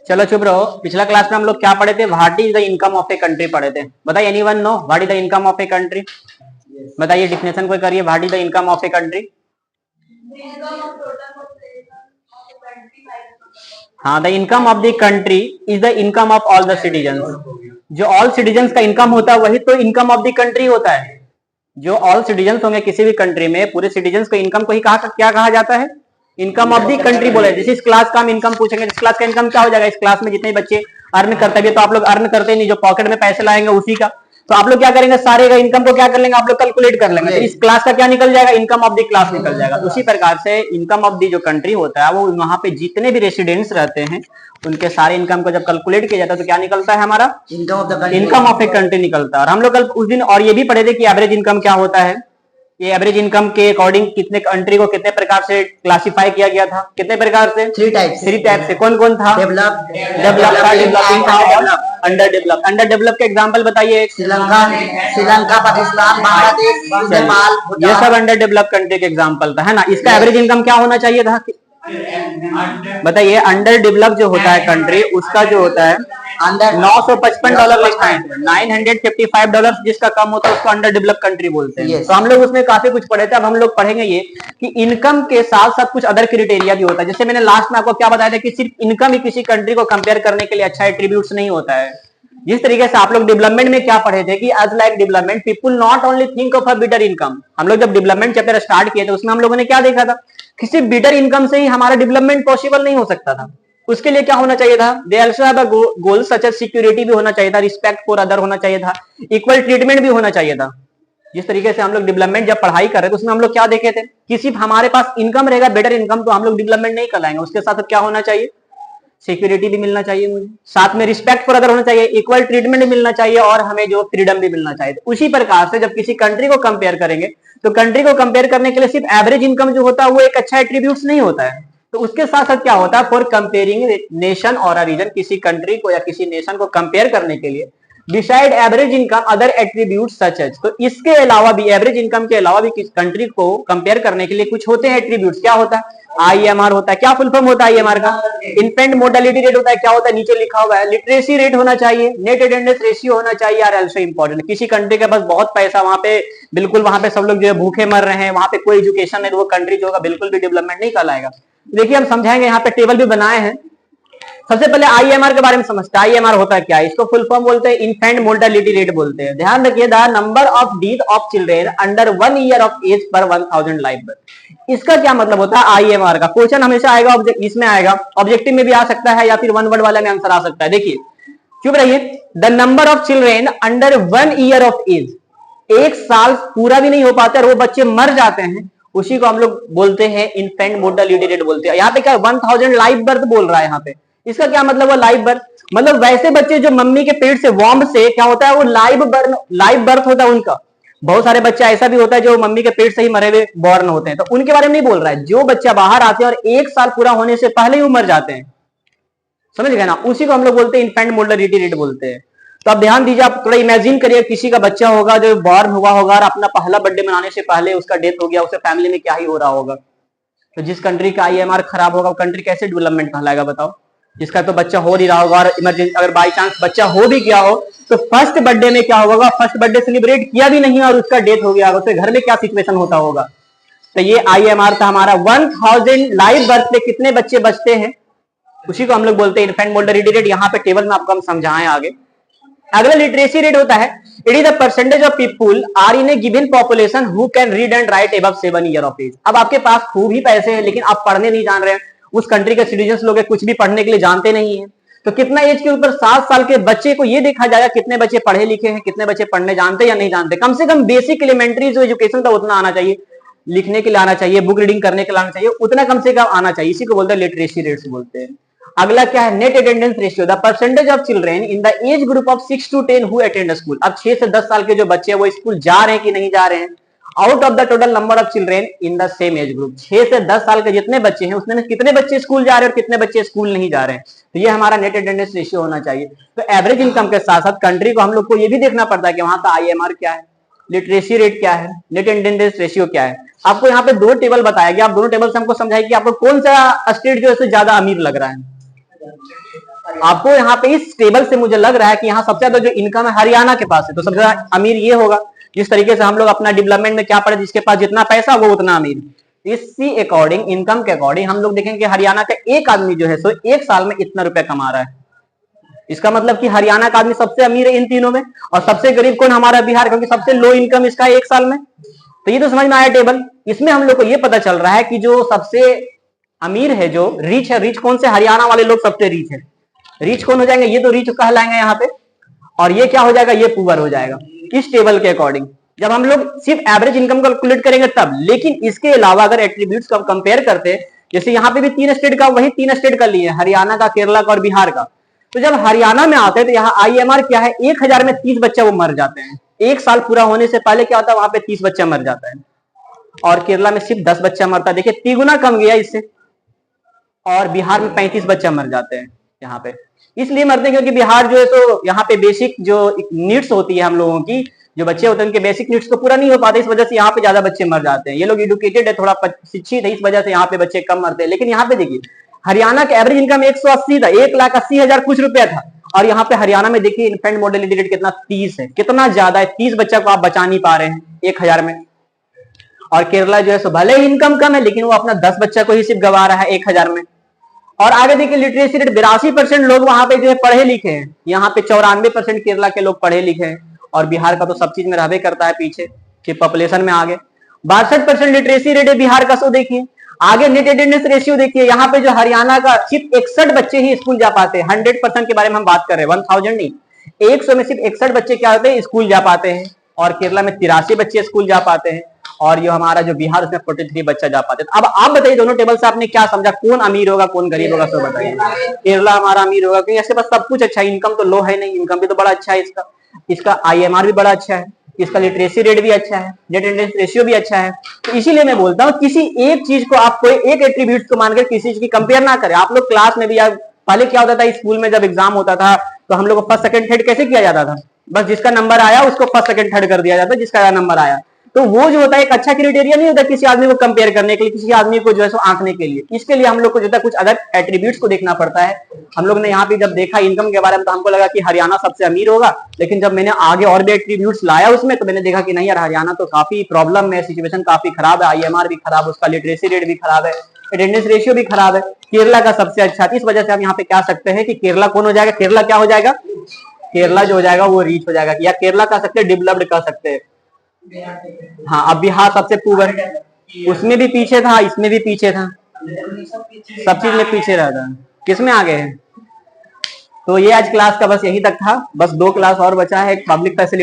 चलो चुप रहो। पिछला क्लास में हम लोग क्या पढ़े थे? What is the income of a country पढ़े थे। बताइए, anyone know what is the income of a country? बताइए, डिफिनेशन कोई करिए, what is the income of a country? हाँ, the income of the country is the income of all the citizens. जो all citizens का income होता है वही तो इनकम ऑफ द कंट्री होता है। जो ऑल सिटीजन्स होंगे किसी भी कंट्री में, पूरे सिटीजन्स को इनकम को ही क्या कहा जाता है? इनकम ऑफ दी कंट्री बोले। जैसे इस क्लास का हम इनकम पूछेंगे, इस क्लास का इनकम क्या हो जाएगा? इस क्लास में जितने बच्चे अर्न करते हैं, तो आप लोग अर्न करते नहीं, जो पॉकेट में पैसे लाएंगे उसी का, तो आप लोग क्या करेंगे? सारे का इनकम को क्या कर लेंगे? आप लोग कैलकुलेट कर लेंगे। तो इस क्लास का क्या निकल जाएगा? इनकम ऑफ द क्लास निकल जाएगा। उसी प्रकार से इनकम ऑफ दी जो कंट्री होता है, वो वहां पे जितने भी रेसिडेंट्स रहते हैं उनके सारे इनकम को जब कैलकुलेट किया जाता है तो क्या निकलता है? हमारा इनकम ऑफ ए कंट्री निकलता है। और हम लोग कल उस दिन और ये भी पढ़े थे कि एवरेज इनकम क्या होता है। ये एवरेज इनकम के अकॉर्डिंग कितने कंट्री को कितने प्रकार से क्लासिफाई किया गया था? कितने प्रकार से? थ्री टाइप से। कौन कौन था? डेवलप्ड था, डेवलपिंग था और अंडर डेवलप। अंडर डेवलप के एग्जांपल बताइए। श्रीलंका, पाकिस्तान, बांग्लादेश, नेपाल, ये सब अंडर डेवलप कंट्री के एग्जांपल था, है ना। इसका एवरेज इनकम क्या होना चाहिए था? बताइए, अंडर डेवलप जो होता है कंट्री, उसका जो होता है $955 लिखा है, $955 जिसका कम होता है उसको अंडर डेवलप कंट्री बोलते हैं। तो हम लोग उसमें काफी कुछ पढ़े थे। अब हम लोग पढ़ेंगे ये कि इनकम के साथ साथ कुछ अदर क्राइटेरिया भी होता है। जैसे मैंने लास्ट में आपको क्या बताया था कि सिर्फ इनकम ही किसी कंट्री को कंपेयर करने के लिए अच्छा एट्रीब्यूट्स नहीं होता है। जिस तरीके से आप लोग डेवलपमेंट में क्या पढ़े थे कि as like development people not only think of a better income. हम लोग जब डेवलपमेंट चैप्टर स्टार्ट किए थे उसमें हम लोगों ने क्या देखा था? किसी बेटर इनकम से ही हमारा डेवलपमेंट पॉसिबल नहीं हो सकता था। उसके लिए क्या होना चाहिए था? They also have a goal such as security भी होना चाहिए था, रिस्पेक्ट फॉर अदर होना चाहिए था, इक्वल ट्रीटमेंट भी होना चाहिए था। जिस तरीके से हम लोग डेवलपमेंट जब पढ़ाई कर रहे थे उसमें हम लोग क्या देखे थे कि सिर्फ हमारे पास इनकम रहेगा, बेटर इनकम, तो हम लोग डेवलपमेंट नहीं कराएंगे। उसके साथ क्या होना चाहिए? सिक्योरिटी भी मिलना चाहिए मुझे, साथ में रिस्पेक्ट फॉर अदर होना चाहिए, इक्वल ट्रीटमेंट भी मिलना चाहिए और हमें जो फ्रीडम भी मिलना चाहिए। उसी प्रकार से जब किसी कंट्री को कंपेयर करेंगे तो कंट्री को कंपेयर करने के लिए सिर्फ एवरेज इनकम जो होता है वो एक अच्छा एट्रीब्यूट्स नहीं होता है। तो उसके साथ साथ क्या होता है? फॉर कंपेयरिंग नेशन और रीजन, किसी कंट्री को या किसी नेशन को कंपेयर करने के लिए decide average income other attribute such as, तो इसके अलावा भी, एवरेज इनकम के अलावा भी किस कंट्री को कंपेयर करने के लिए कुछ होते हैं एट्रीब्यूट्स। क्या होता है? आईएमआर होता है। क्या फुल फॉर्म होता है आईएमआर का? इन्फेंट मोर्टेलिटी रेट होता है। क्या होता है? नीचे लिखा हुआ है। लिटरेसी रेट होना चाहिए, नेट अटेंडेंस रेशियो होना चाहिए। Are also important. किसी कंट्री के पास बहुत पैसा, वहां पे बिल्कुल वहां पे सब लोग जो है भूखे मर रहे हैं, वहां पे कोई एजुकेशन है, तो वो कंट्री जो होगा बिल्कुल भी डेवलपमेंट नहीं कहलाएगा। देखिए हम समझाएंगे, यहाँ पे टेबल भी बनाए हैं। सबसे पहले आईएमआर के बारे में समझते हैं। आईएमआर होता क्या है? इसको फुल फॉर्म बोलते हैं इन्फेंट मोर्टेलिटी रेट बोलते हैं। ध्यान रखिए, the number of death of children under 1 year of age per 1000 life birth. इसका क्या मतलब होता है? आईएमआर का क्वेश्चन हमेशा आएगा, इसमें आएगा, ऑब्जेक्टिव में भी आ सकता है या फिर वन वर्ड वाला में आंसर आ सकता है। देखिए, चुप रहिए। The number of children under 1 year of age, 1 साल पूरा भी नहीं हो पाता और वो बच्चे मर जाते हैं, उसी को हम लोग बोलते हैं इन्फेंट मोर्टेलिटी रेट बोलते हैं। यहाँ पे क्या 1000 लाइफ बर्थ बोल रहा है यहाँ पे। इसका क्या मतलब है? लाइव बर्थ मतलब वैसे बच्चे जो मम्मी के पेट से वॉर्म से क्या होता है, वो लाइव बर्थ होता है उनका। बहुत सारे बच्चे ऐसा भी होता है जो मम्मी के पेट से ही मरे हुए बॉर्न होते हैं, तो उनके बारे में नहीं बोल रहा है। जो बच्चा बाहर आते हैं और 1 साल पूरा होने से पहले ही वो मर जाते हैं, समझ गए ना, उसी को हम लोग बोलते हैं इन्फेंट मोर्टेलिटी रेट बोलते हैं। तो आप ध्यान दीजिए, आप थोड़ा इमेजिन करिए, किसी का बच्चा होगा जो बॉर्न हुआ होगा और अपना पहला बर्थडे मनाने से पहले उसका डेथ हो गया, उसे फैमिली में क्या ही हो रहा होगा। तो जिस कंट्री का आईएमआर खराब होगा वो कंट्री कैसे डेवलपमेंट कहलाएगा बताओ? जिसका तो बच्चा हो नहीं रहा होगा और इमरजेंसी अगर बाई चांस बच्चा हो भी गया हो तो फर्स्ट बर्थडे में क्या होगा? फर्स्ट बर्थडे सेलिब्रेट किया भी नहीं और उसका डेथ हो गया, उसके घर में क्या सिचुएशन होता होगा? तो ये आईएमआर था हमारा। 1000 लाइव बर्थ पे कितने बच्चे बचते हैं, उसी को हम लोग बोलते हैं इन्फेंट मोर्टेलिटी रेट। यहाँ पे टेबल में आपको हम समझाएं आगे। अगला लिटरेसी रेट होता है, it is the percentage of people are in a given population who can read and write above 7 year of age. अब आपके पास खूब ही पैसे हैं लेकिन आप पढ़ने नहीं जान रहे हैं, उस कंट्री के सिटीजन लोग कुछ भी पढ़ने के लिए जानते नहीं है, तो कितना एज के ऊपर 7 साल के बच्चे को ये देखा जाएगा कितने बच्चे पढ़े लिखे हैं, कितने बच्चे पढ़ने जानते या नहीं जानते। कम से कम बेसिक एलिमेंट्री जो एजुकेशन था उतना आना चाहिए, लिखने के लिए आना चाहिए, बुक रीडिंग करने के लिए आना चाहिए, उतना कम से कम आना चाहिए। इसी को बोलते हैं लिटरेसी रेट्स बोलते हैं। अगला क्या है? Net attendance ratio, the percentage of children in the age group of 6 to 10 who attend school. अब 6 से 10 साल के जो बच्चे हैं वो स्कूल जा रहे हैं कि नहीं जा रहे हैं, out of the total number of children in the same age group. 6 से 10 साल के जितने बच्चे हैं उसमें कितने बच्चे स्कूल जा रहे हैं और कितने बच्चे स्कूल नहीं जा रहे हैं, तो ये हमारा नेट अटेंडेंस रेशियो होना चाहिए। तो एवरेज इनकम के साथ साथ कंट्री को हम लोग को ये भी देखना पड़ता है कि वहां का आईएमआर क्या है, लिटरेसी रेट क्या है, नेट अटेंडेंस रेशियो क्या है। आपको यहाँ पे 2 टेबल बताया गया, आप दोनों टेबल से हमको समझाइए कि आपको कौन सा स्टेट जो है ज्यादा अमीर लग रहा है। आपको यहाँ पे इस टेबल से मुझे लग रहा है कि यहाँ सबसे ज्यादा जो इनकम है हरियाणा के पास है, तो सबसे ज्यादा अमीर ये होगा। जिस तरीके से हम लोग अपना डेवलपमेंट में क्या पढ़े, जिसके पास जितना पैसा वो उतना अमीर। इसी अकॉर्डिंग, इनकम के अकॉर्डिंग हम लोग देखेंगे कि हरियाणा का एक आदमी जो है सो एक साल में इतना रुपया कमा रहा है। इसका मतलब कि हरियाणा का आदमी सबसे अमीर है इन तीनों में, और सबसे गरीब कौन, हमारा बिहार, क्योंकि सबसे लो इनकम इसका है एक साल में। तो ये तो समझ में आया टेबल। इसमें हम लोग को ये पता चल रहा है कि जो सबसे अमीर है, जो रिच है, रिच कौन से, हरियाणा वाले लोग सबसे रिच है। रिच कौन हो जाएंगे, ये तो रिच कहलाएंगे यहाँ पे, और ये क्या हो जाएगा, ये पुअर हो जाएगा इस टेबल के अकॉर्डिंग। जब हम लोग सिर्फ एवरेज इनकम कैलकुलेट करेंगे तब। लेकिन इसके अलावा अगर एट्रीब्यूट्स का कंपेयर करते, जैसे यहाँ पे भी 3 स्टेट का, वही 3 स्टेट का लिए, हरियाणा का, केरला का और बिहार का। तो जब हरियाणा में आते हैं तो यहाँ IMR क्या है, 1000 में 30 बच्चे वो मर जाते हैं। एक साल पूरा होने से पहले क्या होता है, वहां पे 30 बच्चा मर जाता है, और केरला में सिर्फ 10 बच्चा मरता है। देखिए 3 गुना कम गया इससे। और बिहार में 35 बच्चा मर जाते हैं यहाँ पे। इसलिए मरते हैं क्योंकि बिहार जो है तो यहाँ पे बेसिक जो नीड्स होती है हम लोगों की, जो बच्चे होते हैं उनके बेसिक नीड्स तो पूरा नहीं हो पाते, इस वजह से यहाँ पे ज्यादा बच्चे मर जाते हैं। ये लोग एडुकेटेड है, थोड़ा शिक्षित है, इस वजह से यहाँ पे बच्चे कम मरते हैं। लेकिन यहाँ पे देखिए हरियाणा का एवरेज इनकम 180 था, 1,80,000 कुछ रुपया था, और यहाँ पे हरियाणा में देखिए इन्फेंट मोर्टेलिटी रेट कितना, 30 है। कितना ज्यादा है, 30 बच्चा को आप बचा नहीं पा रहे हैं 1000 में। और केरला जो है सो भले ही इनकम कम है, लेकिन वो अपना 10 बच्चा को ही सिर्फ गवा रहा है 1000 में। और आगे देखिए लिटरेसी रेट 82% लोग वहां पे जो है पढ़े लिखे हैं, यहाँ पे 94% केरला के लोग पढ़े लिखे हैं, और बिहार का तो सब चीज में रहबे करता है पीछे, कि पॉपुलेशन में आगे 62% लिटरेसी रेट है बिहार का। सो देखिए आगे नेट अटेंडेंस रेशियो देखिए, यहाँ पे जो हरियाणा का सिर्फ 61 बच्चे ही स्कूल जा पाते हैं। 100% के बारे में हम बात कर रहे हैं, 1000 नहीं, 100 में सिर्फ 61 बच्चे क्या होते हैं, स्कूल जा पाते हैं। और केरला में 83 बच्चे स्कूल जा पाते हैं, और जो हमारा जो बिहार उसमें 43 बच्चा जा पाते हैं। अब आप बताइए दोनों टेबल से आपने क्या समझा, कौन अमीर होगा कौन गरीब होगा, सब बताइए। केरला हमारा अमीर होगा क्योंकि इसके पास सब कुछ अच्छा है, इनकम तो लो है नहीं, इनकम भी तो बड़ा अच्छा है इसका, इसका IMR भी बड़ा अच्छा है, इसका लिटरेसी रेट भी अच्छा है, नेट अटेंडेंस रेशियो भी अच्छा है। तो इसीलिए मैं बोलता हूँ किसी एक चीज को आप कोई एक एट्रीब्यूट को मानकर किसी चीज की कंपेयर ना करें। आप लोग क्लास में भी, या पहले क्या होता था स्कूल में जब एग्जाम होता था तो हम लोग को फर्स्ट सेकंड थर्ड कैसे किया जाता था, बस जिसका नंबर आया उसको फर्स्ट सेकंड थर्ड कर दिया जाता, जिसका नंबर आया। तो वो जो होता है एक अच्छा क्राइटेरिया नहीं होता किसी आदमी को कंपेयर करने के लिए, किसी आदमी को जो है सो आंकने के लिए। इसके लिए हम लोग को जो है कुछ अदर एट्रीब्यूट्स को देखना पड़ता है। हम लोग ने यहाँ पे जब देखा इनकम के बारे में तो हमको लगा कि हरियाणा सबसे अमीर होगा, लेकिन जब मैंने आगे और भी एट्रीब्यूट्स लाया उसमें तो मैंने देखा कि नहीं यार, हरियाणा तो काफी प्रॉब्लम में, सिचुएशन काफी खराब है, IMR भी खराब है, उसका लिटरेसी रेट भी खराब है, अटेंडेंस रेशियो भी खराब है। केरला का सबसे अच्छा, इस वजह से हम यहाँ पे कह सकते हैं कि केरला कौन हो जाएगा, केरला क्या हो जाएगा, केरला जो हो जाएगा वो रीच हो जाएगा, या केरला कह सकते हैं डेवलप्ड कह सकते हैं। हाँ, अब बिहार सबसे पुअर, उसमें भी पीछे था, इसमें भी पीछे था, सब चीज में पीछे रहता है, किसमें आगे है। तो ये आज क्लास का बस यही तक था, बस 2 क्लास और बचा है, एक पब्लिक फैसिलिटी